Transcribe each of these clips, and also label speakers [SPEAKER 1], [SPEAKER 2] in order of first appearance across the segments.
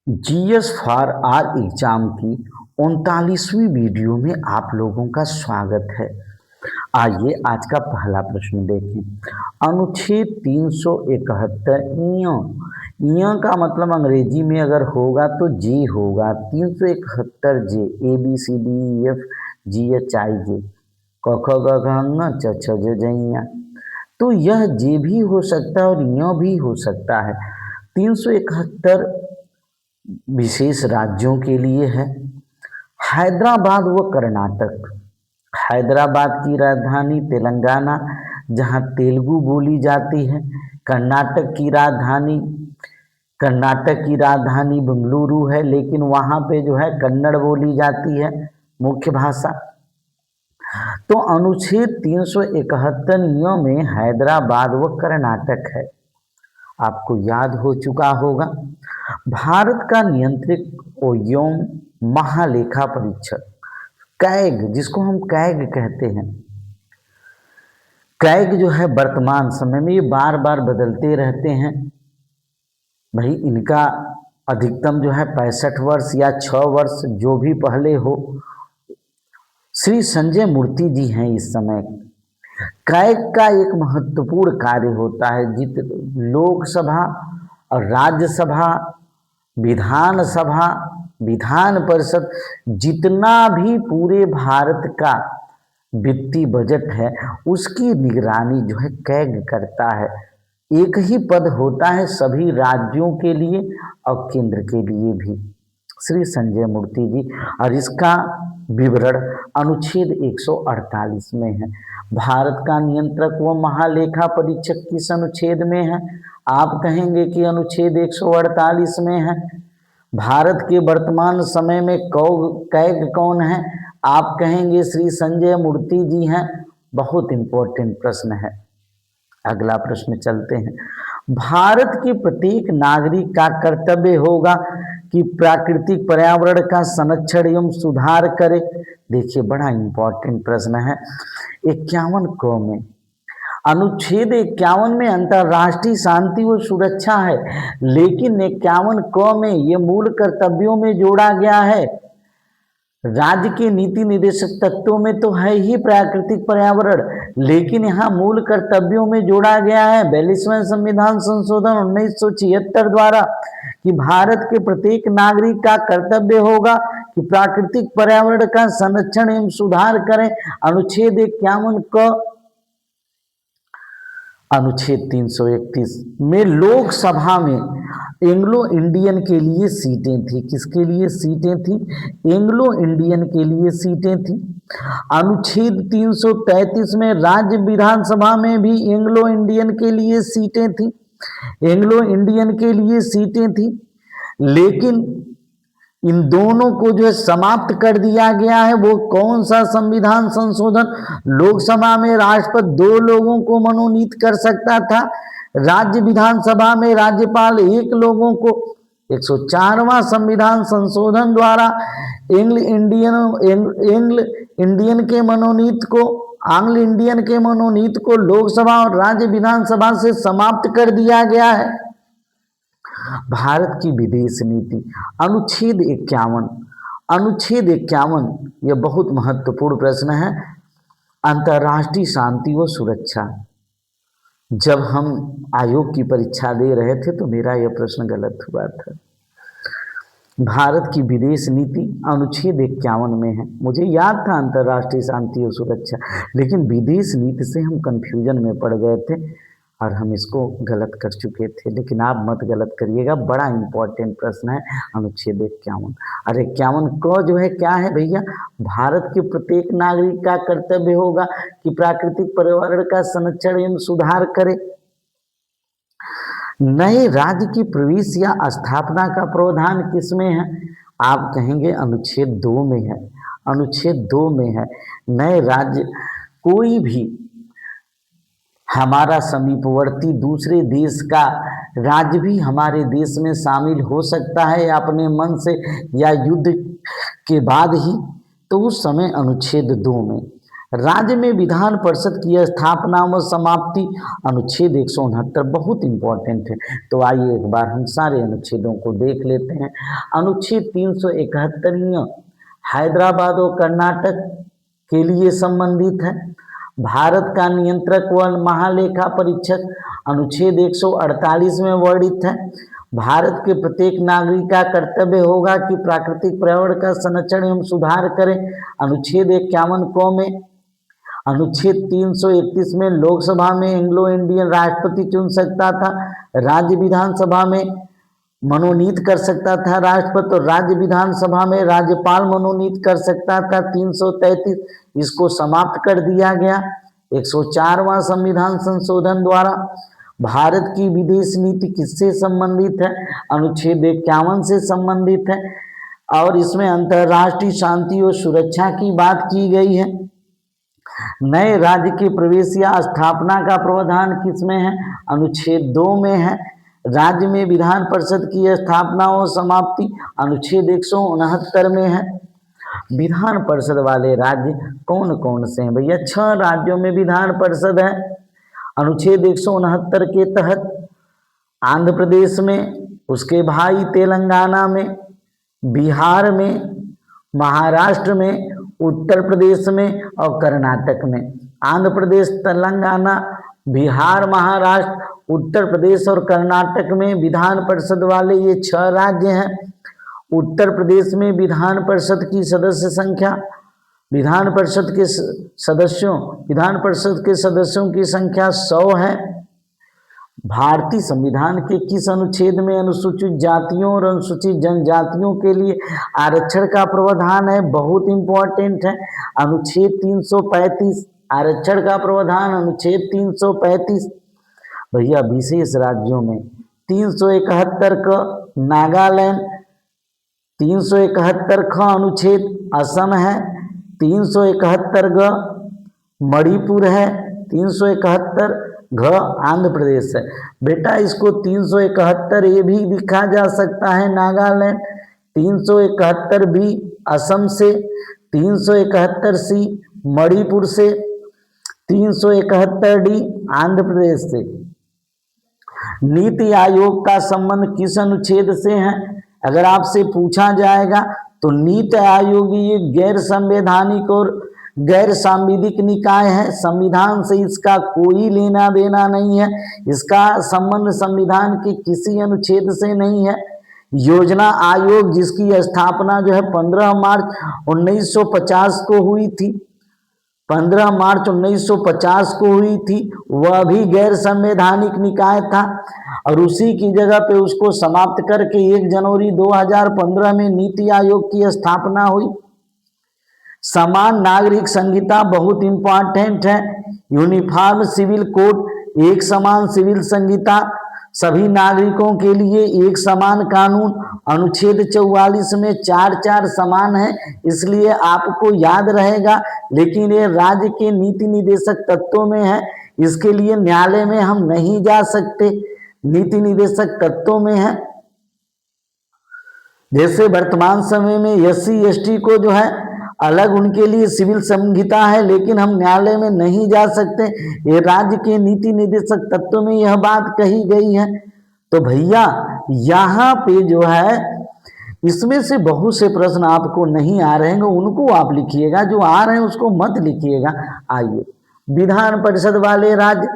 [SPEAKER 1] GS for are exam की 39वीं video में आप लोगों का स्वागत है। आइए आज का पहला प्रश्न देखें। अनुच्छेद 371 इयों का मतलब अंग्रेजी में अगर होगा तो जे होगा। 371 J A B C D E F G H I J क ख ग घ ङ च छ ज झ ञ। तो यह जे भी हो सकता है और इयों भी हो सकता है। 371 विशेष राज्यों के लिए है। हैदराबाद व कर्नाटक। हैदराबाद की राजधानी तेलंगाना, जहां तेलुगु बोली जाती है। कर्नाटक की राजधानी बेंगलुरु है, लेकिन वहां पे जो है कन्नड़ बोली जाती है मुख्य भाषा। तो अनुच्छेद 371 में हैदराबाद व कर्नाटक है, आपको याद हो चुका होगा। भारत का नियंत्रक एवं महालेखा परीक्षक कैग, जिसको हम कैग कहते हैं, कैग जो है वर्तमान समय में ये बार बार बदलते रहते हैं। भाई इनका अधिकतम जो है 65 वर्ष या 6 वर्ष जो भी पहले हो। श्री संजय मूर्ति जी हैं इस समय। कैग का एक महत्वपूर्ण कार्य होता है, लोकसभा और राज्यसभा, विधानसभा, विधान परिषद, जितना भी पूरे भारत का वित्तीय बजट है उसकी निगरानी जो है कैग करता है। एक ही पद होता है सभी राज्यों के लिए और केंद्र के लिए भी, श्री संजय मूर्ति जी। और इसका विवरण अनुच्छेद 148 में है। भारत का नियंत्रक व महालेखा परीक्षक किस अनुच्छेद में है? आप कहेंगे कि अनुच्छेद 148 में है। भारत के वर्तमान समय में कैग कौन है? आप कहेंगे श्री संजय मूर्ति जी हैं। बहुत इंपॉर्टेंट प्रश्न है। अगला प्रश्न चलते हैं। भारत के प्रत्येक नागरिक का कर्तव्य होगा कि प्राकृतिक पर्यावरण का संरक्षण एवं सुधार करे। देखिए बड़ा इंपॉर्टेंट प्रश्न है। 51 क में, अनुच्छेद 51 में अंतर्राष्ट्रीय शांति व सुरक्षा है, लेकिन 51 क में ये मूल कर्तव्यों में जोड़ा गया है। राज्य के नीति निर्देशक तत्वों में तो है ही प्राकृतिक पर्यावरण, लेकिन यहाँ मूल कर्तव्यों में जोड़ा गया है 42वें संविधान संशोधन 1976 द्वारा कि भारत के प्रत्येक नागरिक का कर्तव्य होगा कि प्राकृतिक पर्यावरण का संरक्षण एवं सुधार करें। अनुच्छेद 51 क अनुच्छेद 331 में लोकसभा में एंग्लो इंडियन के लिए सीटें थी। किसके लिए सीटें थी? एंग्लो इंडियन के लिए सीटें थी। अनुच्छेद 333 में राज्य विधानसभा में भी एंग्लो इंडियन के लिए सीटें थी। एंग्लो इंडियन के लिए सीटें थी, लेकिन इन दोनों को जो है समाप्त कर दिया गया है। वो कौन सा संविधान संशोधन? लोकसभा में राष्ट्रपति 2 लोगों को मनोनीत कर सकता था, राज्य विधानसभा में राज्यपाल 1 लोगों को। 104वां संविधान संशोधन द्वारा एंग्ल इंडियन के मनोनीत को लोकसभा और राज्य विधानसभा से समाप्त कर दिया गया है। भारत की विदेश नीति अनुच्छेद 51 यह बहुत महत्वपूर्ण प्रश्न है। अंतर्राष्ट्रीय शांति व सुरक्षा। जब हम आयोग की परीक्षा दे रहे थे तो मेरा यह प्रश्न गलत हुआ था। भारत की विदेश नीति अनुच्छेद 51 में है। मुझे याद था अंतर्राष्ट्रीय शांति और सुरक्षा, लेकिन विदेश नीति से हम कंफ्यूजन में पड़ गए थे और हम इसको गलत कर चुके थे। लेकिन आप मत गलत करिएगा, बड़ा इंपॉर्टेंट प्रश्न है अनुच्छेद 51। और 51 क जो है क्या है भैया? भारत के प्रत्येक नागरिक का कर्तव्य होगा कि प्राकृतिक पर्यावरण का संरक्षण एवं सुधार करे। नए राज्य की प्रवेश या स्थापना का प्रावधान किसमें है? आप कहेंगे अनुच्छेद 2 में है। अनुच्छेद 2 में है। नए राज्य, कोई भी हमारा समीपवर्ती दूसरे देश का राज्य भी हमारे देश में शामिल हो सकता है अपने मन से या युद्ध के बाद ही, तो उस समय अनुच्छेद 2 में राज्य में विधान परिषद की स्थापना व समाप्ति, अनुच्छेद 169 बहुत इंपॉर्टेंट है। तो आइए एक बार हम सारे अनुच्छेदों को देख लेते हैं। अनुच्छेद 371 हैदराबाद और कर्नाटक के लिए संबंधित है। भारत का नियंत्रक व महालेखा परीक्षक अनुच्छेद 148 में वर्णित है। भारत के प्रत्येक नागरिक का कर्तव्य होगा कि प्राकृतिक पर्यावरण का संरक्षण एवं सुधार करें, अनुच्छेद 51 क में। अनुच्छेद 331 में लोकसभा में एंग्लो इंडियन राष्ट्रपति चुन सकता था, राज्य विधानसभा में मनोनीत कर सकता था राष्ट्रपति, और राज्य विधानसभा में राज्यपाल मनोनीत कर सकता था। 333 इसको समाप्त कर दिया गया। 104वां संविधान संशोधन द्वारा भारत की विदेश नीति किससे संबंधित है, अनुच्छेद 51 से संबंधित है, और इसमें अंतर्राष्ट्रीय शांति और सुरक्षा की बात की गई है। नए राज्य के प्रवेश या स्थापना का प्रावधान किसमें है, अनुच्छेद 2 में है। राज्य में विधान परिषद की स्थापना और समाप्ति अनुच्छेद 169 में है। विधान परिषद वाले राज्य कौन कौन से हैं भैया? 6 राज्यों में विधान परिषद है। अनुच्छेद 169 के तहत आंध्र प्रदेश में, उसके भाई तेलंगाना में, बिहार में, महाराष्ट्र में, उत्तर प्रदेश में और कर्नाटक में। आंध्र प्रदेश, तेलंगाना, बिहार, महाराष्ट्र, उत्तर प्रदेश और कर्नाटक में विधान परिषद वाले ये 6 राज्य हैं। उत्तर प्रदेश में विधान परिषद की सदस्य संख्या, विधान परिषद के सदस्यों की संख्या 100 है। भारतीय संविधान के किस अनुच्छेद में अनुसूचित जातियों और अनुसूचित जनजातियों के लिए आरक्षण का प्रावधान है? बहुत इंपॉर्टेंट है, अनुच्छेद 335। आरक्षण का प्रावधान अनुच्छेद 335। भैया विशेष राज्यों में 371 का नागालैंड, 371 का अनुच्छेद असम है, 371 का मणिपुर है, 371 घ आंध्र प्रदेश है। बेटा इसको 371 ये भी लिखा जा सकता है नागालैंड, 371 बी असम से, 371 सी मणिपुर से, 371 डी आंध्र प्रदेश से। नीति आयोग का संबंध किस अनुच्छेद से है? अगर आपसे पूछा जाएगा तो नीति आयोग ये गैर संवैधानिक और गैर सांविधिक निकाय है। संविधान से इसका कोई लेना देना नहीं है, इसका संबंध संविधान के किसी अनुच्छेद से नहीं है। योजना आयोग जिसकी स्थापना जो है 15 मार्च 1950 को हुई थी, 15 मार्च 1950 को हुई थी, वह भी गैर संवैधानिक निकाय था, और उसी की जगह पे उसको समाप्त करके 1 जनवरी 2015 में नीति आयोग की स्थापना हुई। समान नागरिक संहिता बहुत इंपॉर्टेंट है। यूनिफॉर्म सिविल कोड, एक समान सिविल संहिता, सभी नागरिकों के लिए एक समान कानून। अनुच्छेद 44 में 4 समान है, इसलिए आपको याद रहेगा, लेकिन ये राज्य के नीति निदेशक तत्वों में है, इसके लिए न्यायालय में हम नहीं जा सकते, नीति निदेशक तत्वों में है। जैसे वर्तमान समय में SC ST को जो है अलग उनके लिए सिविल संहिता है, लेकिन हम न्यायालय में नहीं जा सकते, ये राज्य के नीति निदेशक तत्व में यह बात कही गई है। तो भैया यहाँ पे जो है इसमें से बहुत से प्रश्न आपको नहीं आ रहे हैं, उनको आप लिखिएगा, जो आ रहे हैं उसको मत लिखिएगा। आइए विधान परिषद वाले राज्य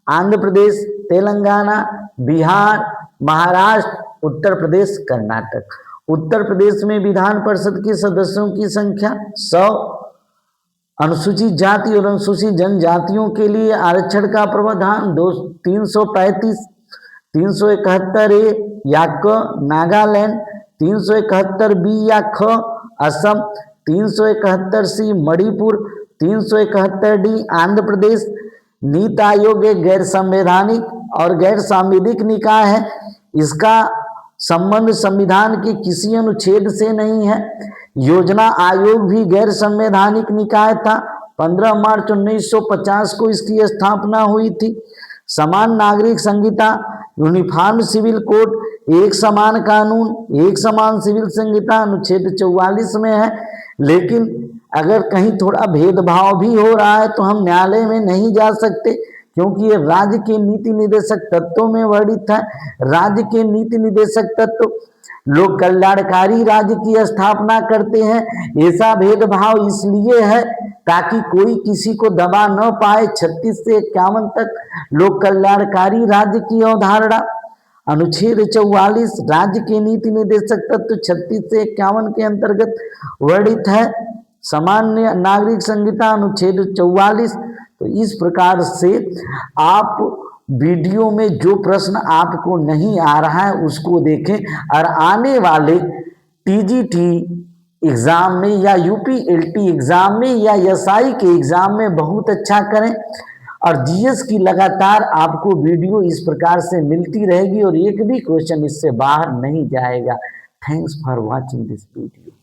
[SPEAKER 1] आंध्र प्रदेश, तेलंगाना, बिहार, महाराष्ट्र, उत्तर प्रदेश, कर्नाटक। उत्तर प्रदेश में विधान परिषद के सदस्यों की संख्या 100। अनुसूचित जाति और अनुसूचित जनजातियों के लिए आरक्षण का प्रावधान 335, 371 ए या क नागालैंड, 371 बी या ख असम, 371 सी मणिपुर, 371 डी आंध्र प्रदेश। नीति आयोग एक गैर संवैधानिक और गैर सांविधिक निकाय है, इसका संबंध संविधान के किसी अनुच्छेद से नहीं है। योजना आयोग भी गैर संवैधानिक निकाय था, 15 मार्च 1950 को इसकी स्थापना हुई थी। समान नागरिक संहिता, यूनिफॉर्म सिविल कोड एक समान कानून, एक समान सिविल संहिता अनुच्छेद 44 में है। लेकिन अगर कहीं थोड़ा भेदभाव भी हो रहा है तो हम न्यायालय में नहीं जा सकते, क्योंकि ये राज्य के नीति निर्देशक तत्वों में वर्णित है। राज्य के नीति निर्देशक तत्व लोक कल्याणकारी राज्य की स्थापना करते हैं। ऐसा भेदभाव इसलिए है ताकि कोई किसी को दबा न पाए। 36 से 51 तक लोक कल्याणकारी राज्य की अवधारणा। अनुच्छेद 44 राज्य के नीति निर्देशक तत्व 36 से 51 के अंतर्गत वर्णित है। सामान्य नागरिक संहिता अनुच्छेद 44। तो इस प्रकार से आप वीडियो में जो प्रश्न आपको नहीं आ रहा है उसको देखें और आने वाले टीजीटी एग्जाम में या यूपीएलटी एग्जाम में या एसआई के एग्जाम में बहुत अच्छा करें। और जीएस की लगातार आपको वीडियो इस प्रकार से मिलती रहेगी और एक भी क्वेश्चन इससे बाहर नहीं जाएगा। Thanks for watching this video.